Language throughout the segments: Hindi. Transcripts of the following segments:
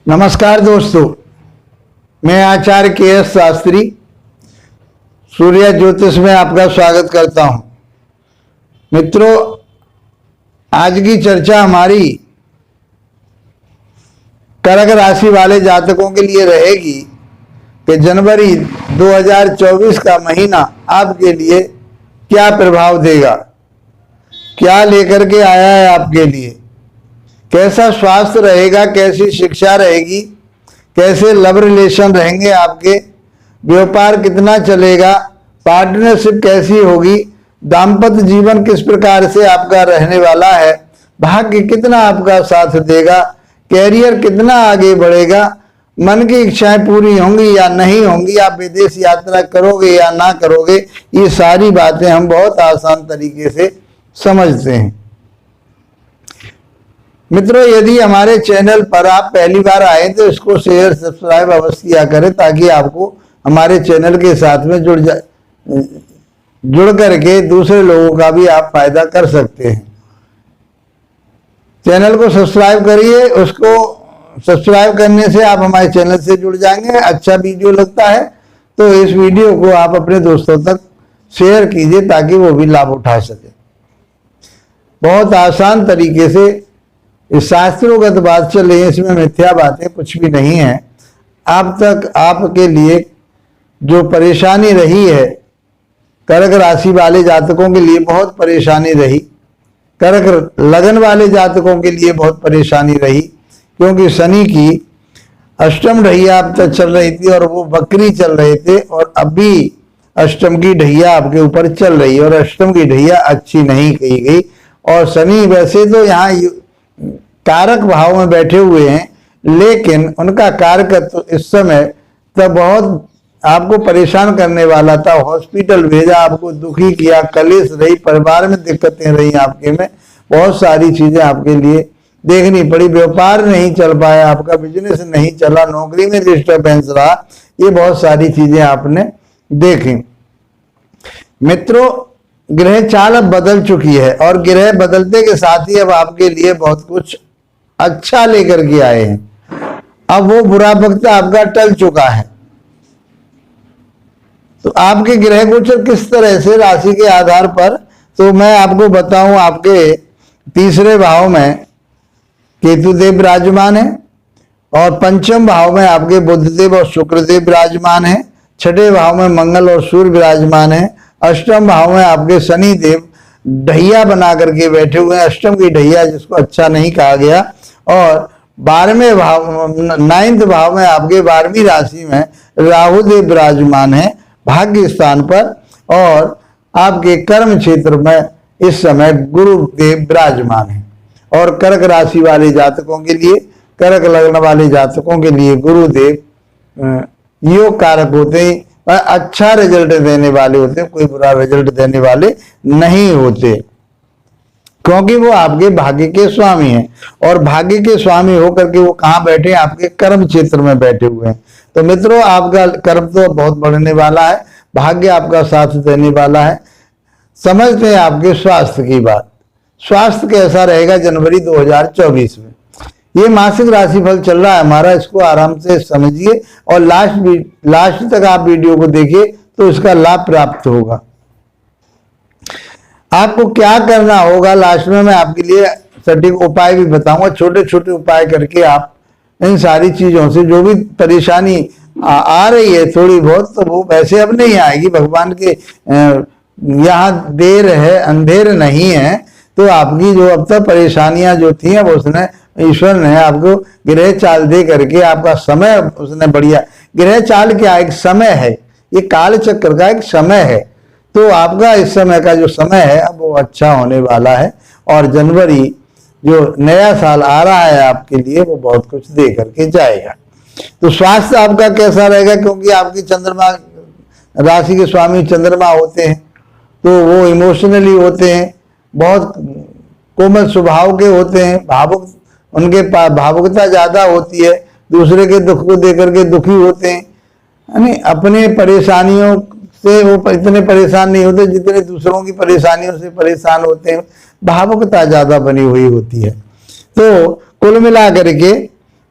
नमस्कार दोस्तों, मैं आचार्य के.एस. शास्त्री सूर्य ज्योतिष में आपका स्वागत करता हूं। मित्रों, आज की चर्चा हमारी कर्क राशि वाले जातकों के लिए रहेगी कि जनवरी 2024 का महीना आपके लिए क्या प्रभाव देगा, क्या लेकर के आया है आपके लिए, कैसा स्वास्थ्य रहेगा, कैसी शिक्षा रहेगी, कैसे लव रिलेशन रहेंगे आपके, व्यापार कितना चलेगा, पार्टनरशिप कैसी होगी, दाम्पत्य जीवन किस प्रकार से आपका रहने वाला है, भाग्य कितना आपका साथ देगा, कैरियर कितना आगे बढ़ेगा, मन की इच्छाएं पूरी होंगी या नहीं होंगी, आप विदेश यात्रा करोगे या ना करोगे, ये सारी बातें हम बहुत आसान तरीके से समझते हैं। मित्रों, यदि हमारे चैनल पर आप पहली बार आए तो इसको शेयर सब्सक्राइब अवश्य किया करें ताकि आपको हमारे चैनल के साथ में जुड़ करके दूसरे लोगों का भी आप फायदा कर सकते हैं। चैनल को सब्सक्राइब करिए, उसको सब्सक्राइब करने से आप हमारे चैनल से जुड़ जाएंगे। अच्छा वीडियो लगता है तो इस वीडियो को आप अपने दोस्तों तक शेयर कीजिए ताकि वो भी लाभ उठा सके। बहुत आसान तरीके से इस शास्त्रोगत बात चल रही है, इसमें मिथ्या बातें कुछ भी नहीं है। अब तक आपके लिए जो परेशानी रही है, कर्क राशि वाले जातकों के लिए बहुत परेशानी रही, कर्क लगन वाले जातकों के लिए बहुत परेशानी रही, क्योंकि शनि की अष्टम ढैया अब तक चल रही थी और वो वक्री चल रहे थे, और अभी अष्टम की ढैया आपके ऊपर चल रही है और अष्टम की ढैया अच्छी नहीं कही गई। और शनि वैसे तो यहाँ कारक भाव में बैठे हुए हैं, लेकिन उनका कारकत्व तो इस समय तब बहुत आपको परेशान करने वाला था। हॉस्पिटल भेजा, आपको दुखी किया, कलेश रही, परिवार में दिक्कतें रही, आपके में बहुत सारी चीजें आपके लिए देखनी पड़ी। व्यापार नहीं चल पाया, आपका बिजनेस नहीं चला, नौकरी में डिस्टर्बेंस रहा, ये बहुत सारी चीजें आपने देखी। मित्रों, ग्रह चाल अब बदल चुकी है और ग्रह बदलते के साथ ही अब आपके लिए बहुत कुछ अच्छा लेकर के आए हैं। अब वो बुरा वक्त आपका टल चुका है। तो आपके ग्रह गोचर किस तरह से राशि के आधार पर, तो मैं आपको बताऊं, आपके तीसरे भाव में केतुदेव विराजमान है और पंचम भाव में आपके बुधदेव और शुक्रदेव विराजमान है, छठे भाव में मंगल और सूर्य विराजमान है, अष्टम भाव में आपके शनि देव ढैया बना करके बैठे हुए हैं, अष्टम की ढैया जिसको अच्छा नहीं कहा गया, और 12वें भाव 9th भाव में आपके 12वीं राशि में राहु देव विराजमान है भाग्य स्थान पर, और आपके कर्म क्षेत्र में इस समय गुरु देव विराजमान है। और कर्क राशि वाले जातकों के लिए, कर्क लग्न वाले जातकों के लिए गुरुदेव योग कारक होते हैं, अच्छा रिजल्ट देने वाले होते हैं, कोई बुरा रिजल्ट देने वाले नहीं होते, क्योंकि वो आपके भाग्य के स्वामी हैं। और भाग्य के स्वामी होकर के वो कहाँ बैठे हैं? आपके कर्म क्षेत्र में बैठे हुए हैं। तो मित्रों, आपका कर्म तो बहुत बढ़ने वाला है, भाग्य आपका साथ देने वाला है। समझते हैं आपके स्वास्थ्य की बात। स्वास्थ्य कैसा रहेगा जनवरी 2024 में? ये मासिक राशिफल चल रहा है हमारा, इसको आराम से समझिए और लास्ट तक आप वीडियो को देखिए तो इसका लाभ प्राप्त होगा। आपको क्या करना होगा लास्ट में मैं आपके लिए सटीक उपाय भी बताऊंगा। छोटे छोटे उपाय करके आप इन सारी चीजों से जो भी परेशानी आ रही है थोड़ी बहुत, तो वो वैसे अब नहीं आएगी। भगवान के यहाँ देर है, अंधेर नहीं है। तो आपकी जो अब तक परेशानियां जो थी वो उसने, ईश्वर ने आपको ग्रह चाल दे करके आपका समय उसने बढ़िया, ग्रह चाल क्या एक समय है, ये काल चक्र का एक समय है। तो आपका इस समय का जो समय है अब वो अच्छा होने वाला है, और जनवरी जो नया साल आ रहा है आपके लिए वो बहुत कुछ दे करके जाएगा। तो स्वास्थ्य आपका कैसा रहेगा? क्योंकि आपकी चंद्रमा राशि के स्वामी चंद्रमा होते हैं, तो वो इमोशनली होते हैं, बहुत कोमल स्वभाव के होते हैं, भावुक, उनके भावुकता ज्यादा होती है, दूसरे के दुख को देकर के दुखी होते हैं, यानी अपने परेशानियों से वो इतने परेशान नहीं होते जितने दूसरों की परेशानियों से परेशान होते हैं। भावुकता ज्यादा बनी हुई होती है। तो कुल मिला करके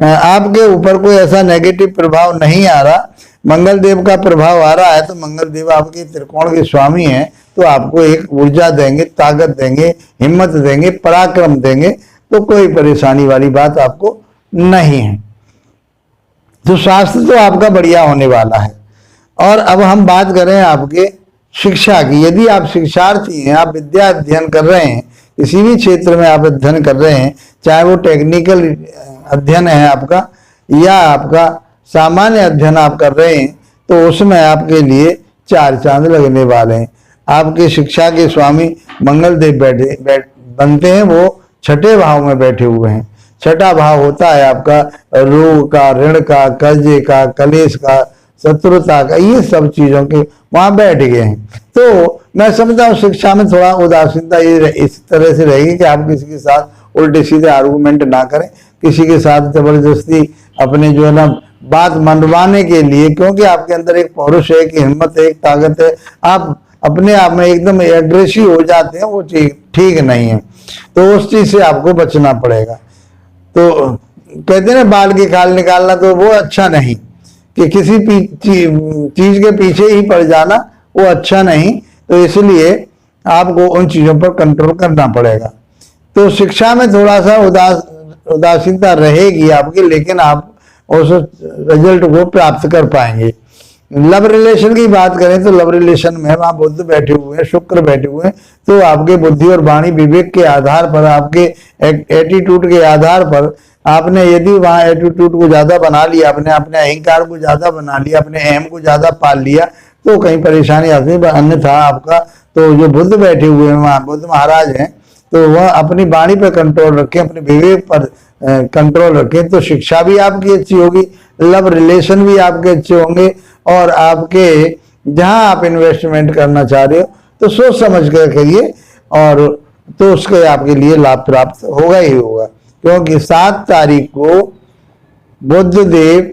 आपके ऊपर कोई ऐसा नेगेटिव प्रभाव नहीं आ रहा, मंगल देव का प्रभाव आ रहा है, तो मंगल देव आपके त्रिकोण के स्वामी हैं, तो आपको एक ऊर्जा देंगे, ताकत देंगे, हिम्मत देंगे, पराक्रम देंगे, तो कोई परेशानी वाली बात आपको नहीं है। तो स्वास्थ्य तो आपका बढ़िया होने वाला है। और अब हम बात करें आपके शिक्षा की। यदि आप शिक्षार्थी हैं, आप विद्या अध्ययन कर रहे हैं, किसी भी क्षेत्र में आप अध्ययन कर रहे हैं, चाहे वो टेक्निकल अध्ययन है आपका या आपका सामान्य अध्ययन आप कर रहे हैं, तो उसमें आपके लिए 4 चांद लगने वाले हैं। आपके शिक्षा के स्वामी मंगल देव बनते हैं, वो 6ठे भाव में बैठे हुए हैं। 6ठा भाव होता है आपका रोग का, ऋण का, कर्जे का, कलेश का, शत्रुता का, ये सब चीजों के वहां बैठ गए हैं। तो मैं समझता हूँ शिक्षा में थोड़ा उदासीनता ये इस तरह से रहेगी कि आप किसी के साथ उल्टे सीधे आर्गूमेंट ना करें, किसी के साथ जबरदस्ती अपने जो है ना बात मनवाने के लिए, क्योंकि आपके अंदर एक पौरुष है, एक हिम्मत है, एक ताकत है, आप अपने आप में एकदम एग्रेसिव हो जाते हैं, वो ठीक नहीं है। तो उस चीज से आपको बचना पड़ेगा। तो कहते हैं ना बाल की खाल निकालना, तो वो अच्छा नहीं, कि किसी चीज के पीछे ही पड़ जाना, वो अच्छा नहीं। तो इसलिए आपको उन चीजों पर कंट्रोल करना पड़ेगा। तो शिक्षा में थोड़ा सा उदासीनता रहेगी आपकी, लेकिन आप उस रिजल्ट को प्राप्त कर पाएंगे। लव रिलेशन की बात करें तो लव रिलेशन में वहां बुध बैठे हुए हैं, शुक्र बैठे हुए हैं, तो आपके बुद्धि और वाणी विवेक के आधार पर, आपके एटीट्यूड के आधार पर, आपने यदि वहां एटीट्यूड को ज्यादा बना लिया, आपने अपने अहंकार को ज्यादा बना लिया, अपने अहम को ज्यादा पाल लिया, तो कहीं परेशानी आती है। अन्यथा आपका तो जो बुध बैठे हुए हैं वहां बुध महाराज हैं, तो वह अपनी वाणी पर कंट्रोल रखें, अपने विवेक पर कंट्रोल रखें, तो शिक्षा भी आपकी अच्छी होगी, लव रिलेशन भी आपके अच्छे होंगे, और आपके जहां आप इन्वेस्टमेंट करना चाह रहे हो तो सोच समझ कर करिए, और तो उसके आपके लिए लाभ प्राप्त होगा ही होगा। क्योंकि 7 तारीख को बुध देव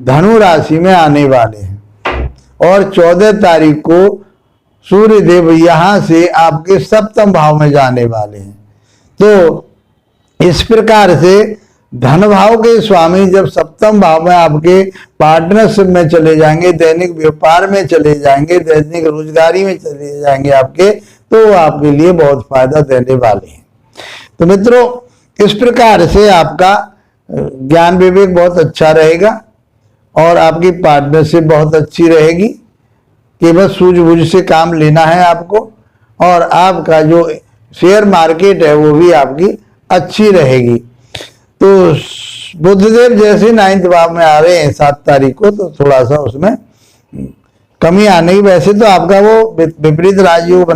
धनु राशि में आने वाले हैं, और 14 तारीख को सूर्य देव यहां से आपके सप्तम भाव में जाने वाले हैं। तो इस प्रकार से धन भाव के स्वामी जब सप्तम भाव में आपके पार्टनरशिप में चले जाएंगे, दैनिक व्यापार में चले जाएंगे, दैनिक रोजगारी में चले जाएंगे आपके, तो आपके लिए बहुत फायदा देने वाले हैं। तो मित्रों, इस प्रकार से आपका ज्ञान विवेक बहुत अच्छा रहेगा, और आपकी पार्टनरशिप बहुत अच्छी रहेगी, कि बस सूझबूझ से काम लेना है आपको, और आपका जो शेयर मार्केट है वो भी आपकी अच्छी रहेगी। तो बुधदेव जैसे 9th भाव में आ रहे हैं 7 तारीख को, तो थोड़ा सा उसमें कमी आने की, वैसे तो आपका वो विपरीत राजयोग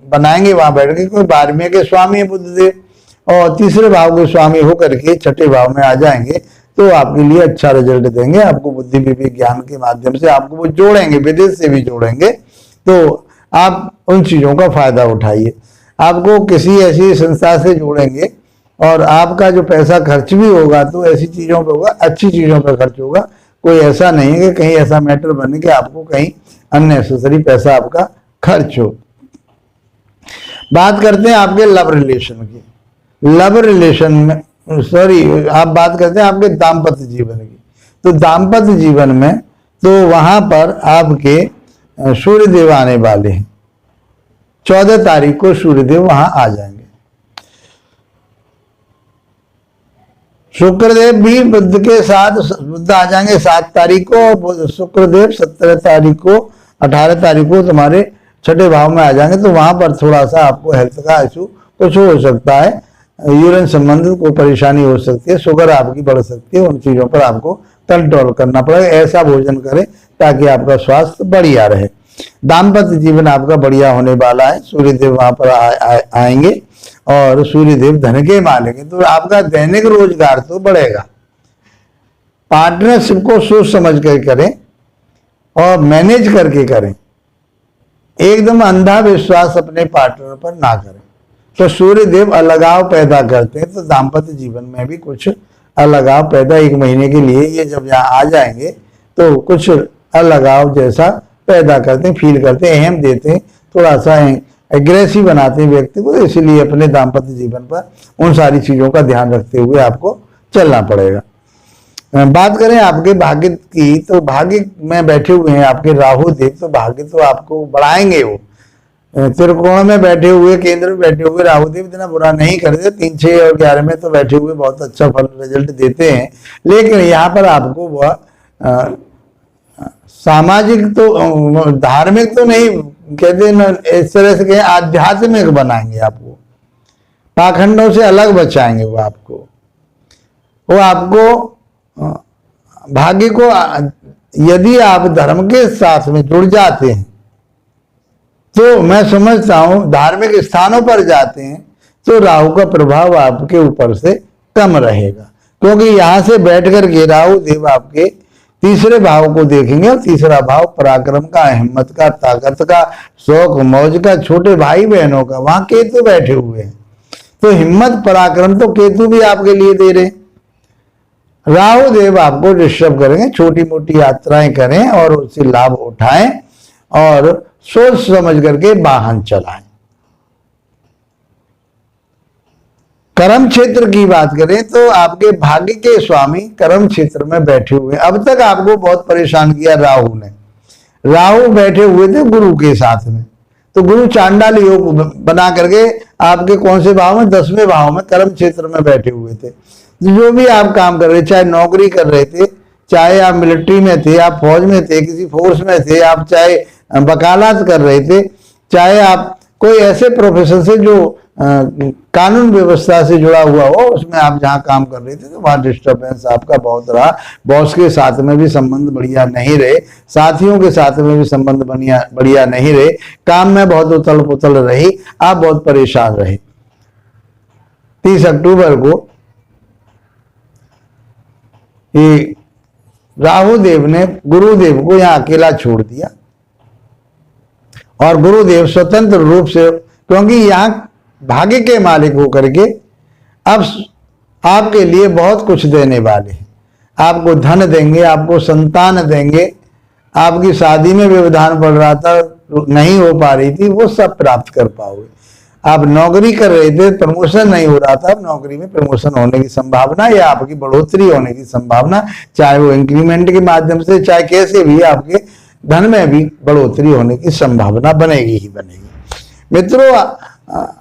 बनाएंगे वहां बैठ के, कोई 12वें के स्वामी है बुधदेव, और तीसरे भाव के स्वामी होकर के 6ठे भाव में आ जाएंगे, तो आपके लिए अच्छा रिजल्ट देंगे। आपको बुद्धि विवेक ज्ञान के माध्यम से आपको वो जोड़ेंगे, विदेश से भी जोड़ेंगे, तो आप उन चीजों का फायदा उठाइए। आपको किसी ऐसी संस्था से जोड़ेंगे, और आपका जो पैसा खर्च भी होगा तो ऐसी चीजों पे होगा, अच्छी चीजों पे खर्च होगा। कोई ऐसा नहीं है कि कहीं ऐसा मैटर बने कि आपको कहीं अननेसेसरी पैसा आपका खर्च हो। बात करते हैं आपके लव रिलेशन की। लव रिलेशन में आप बात करते हैं आपके दाम्पत्य जीवन की। तो दाम्पत्य जीवन में तो वहां पर आपके सूर्यदेव आने वाले हैं। 14 तारीख को सूर्यदेव वहां आ जाएंगे। शुक्रदेव भी बुध के साथ, बुध आ जाएंगे 7 तारीख को, शुक्रदेव 17 तारीख को, 18 तारीख को तुम्हारे 6ठे भाव में आ जाएंगे। तो वहां पर थोड़ा सा आपको हेल्थ का इशू कुछ हो सकता है, यूरिन संबंधित कोई परेशानी हो सकती है, शुगर आपकी बढ़ सकती है, उन चीजों पर आपको कंट्रोल करना पड़ेगा। ऐसा भोजन करें ताकि आपका स्वास्थ्य बढ़िया रहे। दाम्पत्य जीवन आपका बढ़िया होने वाला है। सूर्यदेव वहां पर आएंगे, और सूर्यदेव धन के मालिक हैं, तो आपका दैनिक रोजगार तो बढ़ेगा। पार्टनरशिप को सोच समझ कर करें और मैनेज करके करें, एकदम अंधा विश्वास अपने पार्टनर पर ना करें। तो सूर्यदेव अलगाव पैदा करते हैं, तो दाम्पत्य जीवन में भी कुछ अलगाव पैदा 1 महीने के लिए ये जब यहाँ आ जाएंगे तो कुछ अलगाव जैसा पैदा करते हैं, फील करते हैं, अहम देते हैं, थोड़ा सा एग्रेसिव बनाते हैं व्यक्ति को। इसलिए अपने दाम्पत्य जीवन पर उन सारी चीजों का ध्यान रखते हुए आपको चलना पड़ेगा। बात करें आपके भाग्य की, तो भाग्य में बैठे हुए हैं आपके राहु देव, तो भाग्य तो आपको बढ़ाएंगे। वो त्रिकोण में बैठे हुए, केंद्र में बैठे हुए राहु देव इतना बुरा नहीं करते, 3, 6 और 11 में तो बैठे हुए बहुत अच्छा फल रिजल्ट देते हैं। लेकिन यहाँ पर आपको वह सामाजिक तो धार्मिक तो नहीं कहते न, इस तरह से कहें आध्यात्मिक बनाएंगे आपको, पाखंडों से अलग बचाएंगे। वो आपको भाग्य को, यदि आप धर्म के साथ में जुड़ जाते हैं तो मैं समझता हूं, धार्मिक स्थानों पर जाते हैं तो राहु का प्रभाव आपके ऊपर से कम रहेगा, क्योंकि यहां से बैठ कर के राहु देव आपके तीसरे भाव को देखेंगे, और तीसरा भाव पराक्रम का, हिम्मत का, ताकत का, शौक मौज का, छोटे भाई बहनों का, वहां केतु बैठे हुए हैं। तो हिम्मत पराक्रम तो केतु भी आपके लिए दे रहे हैं। राहु देव आपको डिस्टर्ब करेंगे, छोटी मोटी यात्राएं करें और उससे लाभ उठाएं और सोच समझ करके वाहन चलाएं। कर्म क्षेत्र की बात करें तो आपके भाग्य के स्वामी कर्म क्षेत्र में बैठे हुए। अब तक आपको बहुत परेशान किया राहु ने। राहु बैठे हुए थे गुरु के साथ में, तो गुरु चांडाल योग बना करके आपके कौन से भाव में, 10वें भाव में कर्म क्षेत्र में बैठे हुए थे। जो भी आप काम कर रहे, चाहे नौकरी कर रहे थे, चाहे आप मिलिट्री में थे, आप फौज में थे, किसी फोर्स में थे, आप चाहे वकालत कर रहे थे, चाहे आप कोई ऐसे प्रोफेशन से जो कानून व्यवस्था से जुड़ा हुआ हो, उसमें आप जहां काम कर रहे थे, तो वहां डिस्टर्बेंस आपका बहुत रहा। बॉस के साथ में भी संबंध बढ़िया नहीं रहे, साथियों के साथ में भी संबंध बढ़िया नहीं रहे, काम में बहुत उथल पुथल रही, आप बहुत परेशान रहे। 30 अक्टूबर को ये राहु देव ने गुरुदेव को यहां अकेला छोड़ दिया, और गुरुदेव स्वतंत्र रूप से, क्योंकि यहां भाग्य के मालिक होकर के अब आपके लिए बहुत कुछ देने वाले हैं। आपको धन देंगे, आपको संतान देंगे, आपकी शादी में व्यवधान पड़ रहा था, नहीं हो पा रही थी, वो सब प्राप्त कर पाओगे। आप नौकरी कर रहे थे, प्रमोशन नहीं हो रहा था, अब नौकरी में प्रमोशन होने की संभावना या आपकी बढ़ोतरी होने की संभावना, चाहे वो इंक्रीमेंट के माध्यम से, चाहे कैसे भी, आपके धन में भी बढ़ोतरी होने की संभावना बनेगी ही बनेगी। मित्रों,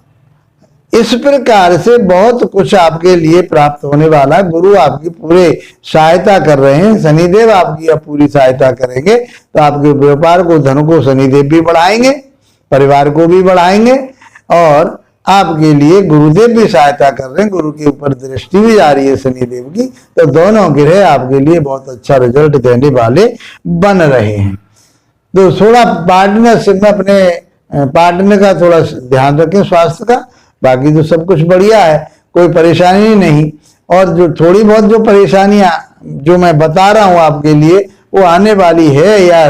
इस प्रकार से बहुत कुछ आपके लिए प्राप्त होने वाला है। गुरु आपकी पूरे सहायता कर रहे हैं, शनिदेव आपकी अब पूरी सहायता करेंगे, तो आपके व्यापार को, धन को शनिदेव भी बढ़ाएंगे, परिवार को भी बढ़ाएंगे, और आपके लिए गुरुदेव भी सहायता कर रहे हैं, गुरु के ऊपर दृष्टि भी जा रही है शनिदेव की, तो दोनों ग्रह आपके लिए बहुत अच्छा रिजल्ट देने वाले बन रहे हैं। तो थोड़ा पार्टनरशिप में अपने पार्टनर का थोड़ा ध्यान रखें, स्वास्थ्य का, बाकी तो सब कुछ बढ़िया है, कोई परेशानी नहीं। और जो थोड़ी बहुत जो परेशानियां जो मैं बता रहा हूं आपके लिए, वो आने वाली है, या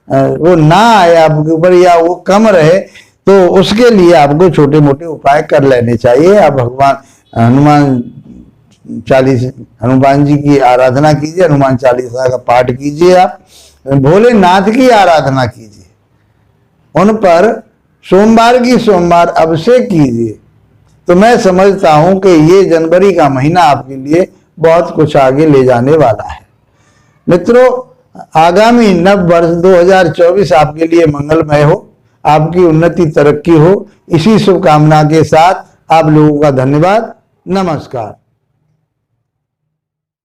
वो ना आए आपके ऊपर, या वो कम रहे, तो उसके लिए आपको छोटे मोटे उपाय कर लेने चाहिए। आप भगवान हनुमान जी की आराधना कीजिए, हनुमान चालीसा का पाठ कीजिए, आप भोलेनाथ की आराधना कीजिए, उन पर सोमवार की सोमवार अभिषेक कीजिए। तो मैं समझता हूं कि ये जनवरी का महीना आपके लिए बहुत कुछ आगे ले जाने वाला है। मित्रों, आगामी नव वर्ष 2024 आपके लिए मंगलमय हो, आपकी उन्नति तरक्की हो, इसी शुभकामना के साथ आप लोगों का धन्यवाद। नमस्कार।